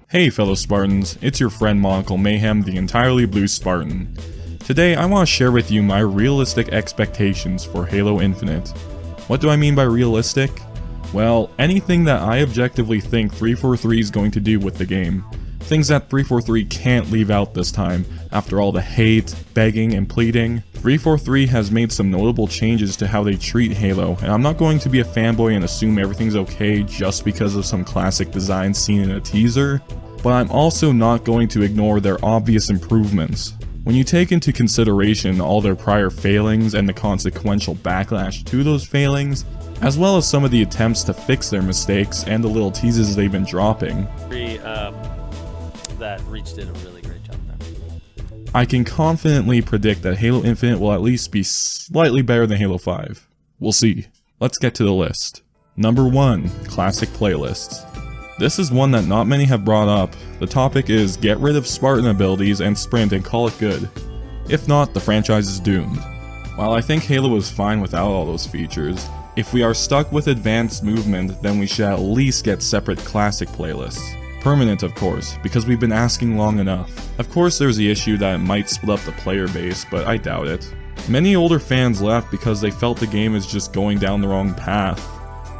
Hey fellow Spartans, it's your friend Monocle Mayhem, the entirely blue Spartan. Today I want to share with you my realistic expectations for Halo Infinite. What do I mean by realistic? Well, anything that I objectively think 343 is going to do with the game. Things that 343 can't leave out this time, after all the hate, begging, and pleading. 343 has made some notable changes to how they treat Halo, and I'm not going to be a fanboy and assume everything's okay just because of some classic designs seen in a teaser, but I'm also not going to ignore their obvious improvements. When you take into consideration all their prior failings and the consequential backlash to those failings, as well as some of the attempts to fix their mistakes and the little teases they've been dropping, that Reach did a really great job there. I can confidently predict that Halo Infinite will at least be slightly better than Halo 5. We'll see. Let's get to the list. Number 1. Classic Playlists. This is one that not many have brought up. The topic is get rid of Spartan abilities and sprint and call it good. If not, the franchise is doomed. While I think Halo is fine without all those features, if we are stuck with advanced movement, then we should at least get separate classic playlists. Permanent, of course, because we've been asking long enough. Of course there's the issue that it might split up the player base, but I doubt it. Many older fans left because they felt the game is just going down the wrong path.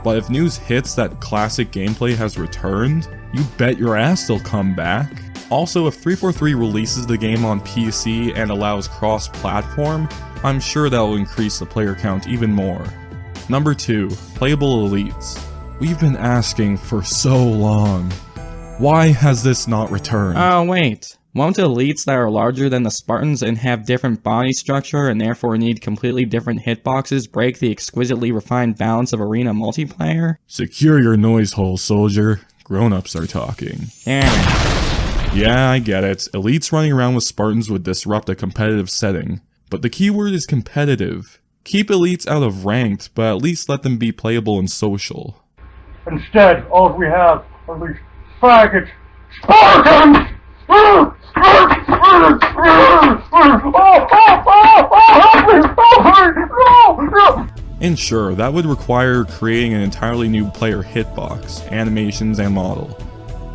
But if news hits that classic gameplay has returned, you bet your ass they'll come back. Also, if 343 releases the game on PC and allows cross-platform, I'm sure that will increase the player count even more. Number 2. Playable Elites. We've been asking for so long. Why has this not returned? Oh wait, won't elites that are larger than the Spartans and have different body structure and therefore need completely different hitboxes break the exquisitely refined balance of arena multiplayer? Secure your noise hole, soldier. Grown-ups are talking. Damn it. Yeah, I get it. Elites running around with Spartans would disrupt a competitive setting. But the keyword is competitive. Keep elites out of ranked, but at least let them be playable and social. Instead, all we have are these faggots, Spartans! And sure, that would require creating an entirely new player hitbox, animations, and model.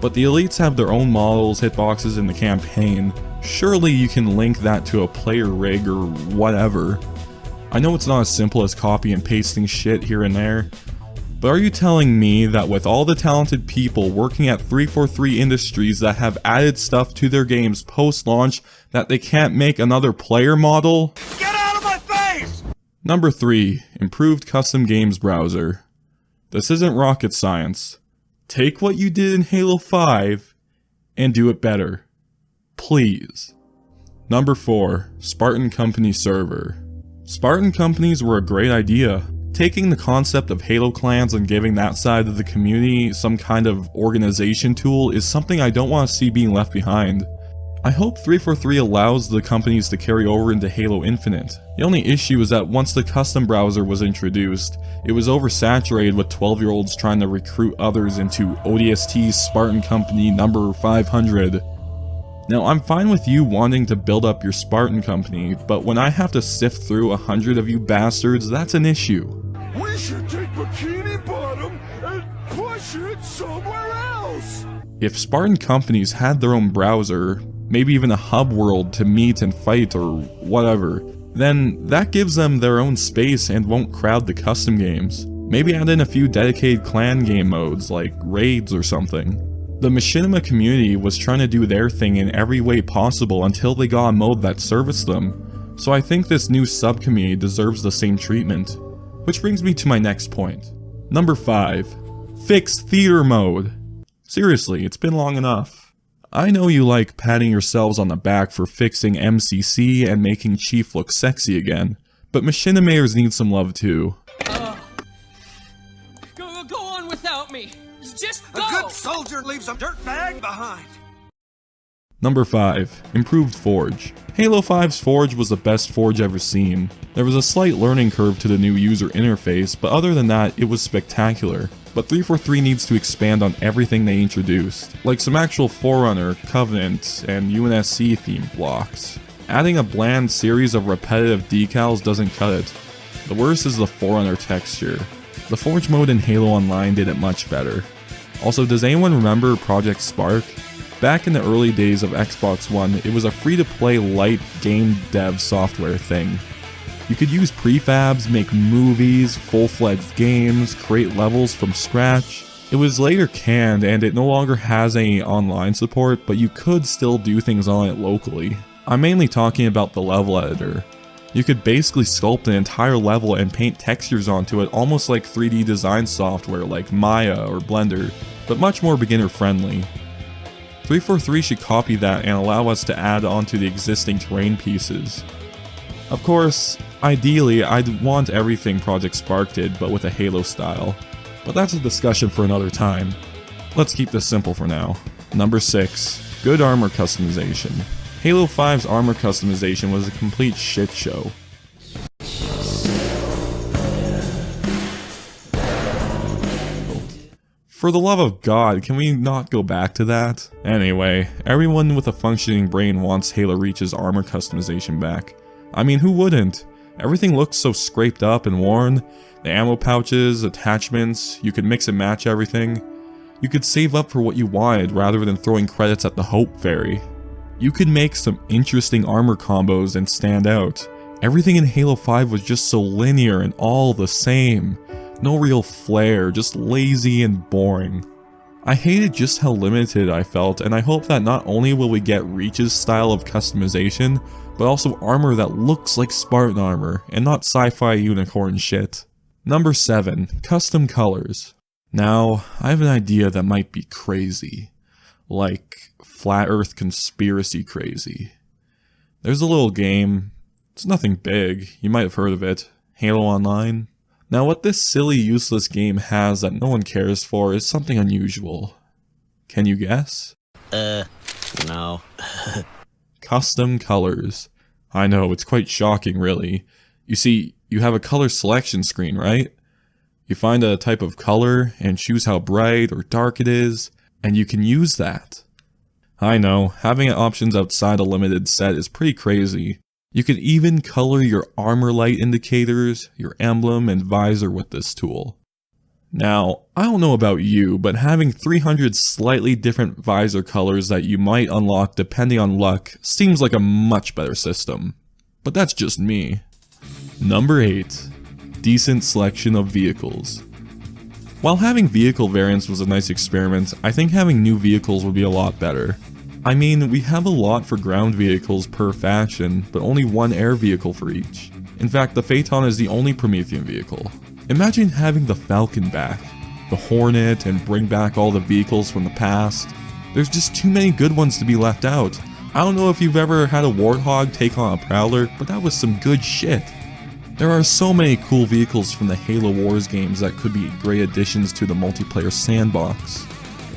But the elites have their own models, hitboxes in the campaign. Surely you can link that to a player rig or whatever. I know it's not as simple as copy and pasting shit here and there, but are you telling me that with all the talented people working at 343 Industries that have added stuff to their games post-launch that they can't make another player model? Get out of my face! Number 3. Improved Custom Games Browser. This isn't rocket science. Take what you did in Halo 5 and do it better. Please. Number 4. Spartan Company Server. Spartan companies were a great idea. Taking the concept of Halo clans and giving that side of the community some kind of organization tool is something I don't want to see being left behind. I hope 343 allows the companies to carry over into Halo Infinite. The only issue is that once the custom browser was introduced, it was oversaturated with 12-year-olds trying to recruit others into ODST's Spartan Company number 500. Now, I'm fine with you wanting to build up your Spartan company, but when I have to sift through 100 of you bastards, that's an issue. We should take Bikini Bottom and push it somewhere else! If Spartan companies had their own browser, maybe even a hub world to meet and fight or whatever, then that gives them their own space and won't crowd the custom games. Maybe add in a few dedicated clan game modes like raids or something. The Machinima community was trying to do their thing in every way possible until they got a mode that serviced them, so I think this new subcommunity deserves the same treatment. Which brings me to my next point. Number 5. Fix Theater Mode. Seriously, it's been long enough. I know you like patting yourselves on the back for fixing MCC and making Chief look sexy again, but Machinimators need some love too. Go on without me! Just go! A good soldier leaves a dirt bag behind. Number 5. Improved Forge. Halo 5's Forge was the best Forge ever seen. There was a slight learning curve to the new user interface, but other than that, it was spectacular. But 343 needs to expand on everything they introduced, like some actual Forerunner, Covenant, and UNSC themed blocks. Adding a bland series of repetitive decals doesn't cut it. The worst is the Forerunner texture. The Forge mode in Halo Online did it much better. Also, does anyone remember Project Spark? Back in the early days of Xbox One, it was a free-to-play light game dev software thing. You could use prefabs, make movies, full-fledged games, create levels from scratch. It was later canned and it no longer has any online support, but you could still do things on it locally. I'm mainly talking about the level editor. You could basically sculpt an entire level and paint textures onto it almost like 3D design software like Maya or Blender, but much more beginner friendly. 343 should copy that and allow us to add onto the existing terrain pieces. Of course, ideally I'd want everything Project Spark did but with a Halo style, but that's a discussion for another time. Let's keep this simple for now. Number 6. Good armor customization. Halo 5's armor customization was a complete shit show. For the love of God, can we not go back to that? Anyway, everyone with a functioning brain wants Halo Reach's armor customization back. I mean, who wouldn't? Everything looks so scraped up and worn. The ammo pouches, attachments, you could mix and match everything. You could save up for what you wanted rather than throwing credits at the Hope Fairy. You could make some interesting armor combos and stand out. Everything in Halo 5 was just so linear and all the same. No real flair, just lazy and boring. I hated just how limited I felt, and I hope that not only will we get Reach's style of customization, but also armor that looks like Spartan armor, and not sci-fi unicorn shit. Number 7. Custom colors. Now, I have an idea that might be crazy. Like, Flat Earth conspiracy crazy. There's a little game, it's nothing big, you might have heard of it, Halo Online. Now what this silly useless game has that no one cares for is something unusual. Can you guess? No. Custom colors. I know, it's quite shocking really. You see, you have a color selection screen, right? You find a type of color and choose how bright or dark it is, and you can use that. I know, having options outside a limited set is pretty crazy. You can even color your armor light indicators, your emblem, and visor with this tool. Now, I don't know about you, but having 300 slightly different visor colors that you might unlock depending on luck seems like a much better system. But that's just me. Number 8. Decent selection of vehicles. While having vehicle variants was a nice experiment, I think having new vehicles would be a lot better. I mean, we have a lot for ground vehicles per faction, but only one air vehicle for each. In fact, the Phaeton is the only Promethean vehicle. Imagine having the Falcon back, the Hornet, and bring back all the vehicles from the past. There's just too many good ones to be left out. I don't know if you've ever had a Warthog take on a Prowler, but that was some good shit. There are so many cool vehicles from the Halo Wars games that could be great additions to the multiplayer sandbox.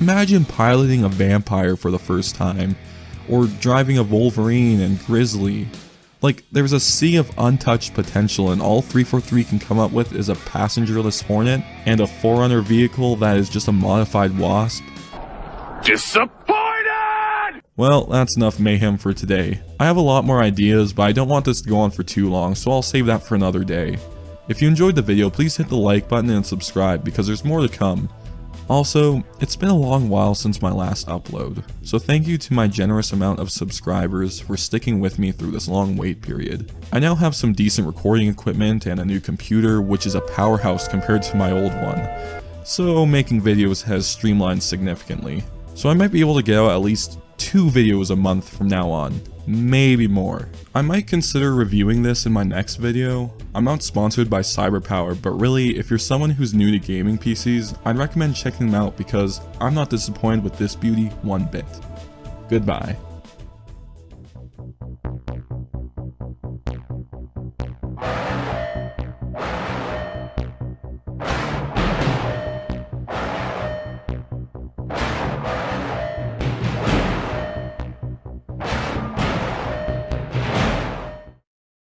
Imagine piloting a vampire for the first time, or driving a Wolverine and Grizzly. Like, there's a sea of untouched potential and all 343 can come up with is a passengerless Hornet and a Forerunner vehicle that is just a modified Wasp. Disappointed! Well, that's enough mayhem for today. I have a lot more ideas, but I don't want this to go on for too long, so I'll save that for another day. If you enjoyed the video, please hit the like button and subscribe because there's more to come. Also, it's been a long while since my last upload, so thank you to my generous amount of subscribers for sticking with me through this long wait period. I now have some decent recording equipment and a new computer, which is a powerhouse compared to my old one, so making videos has streamlined significantly. So I might be able to get out at least 2 videos a month from now on, maybe more. I might consider reviewing this in my next video. I'm not sponsored by CyberPower, but really, if you're someone who's new to gaming PCs, I'd recommend checking them out because I'm not disappointed with this beauty one bit. Goodbye.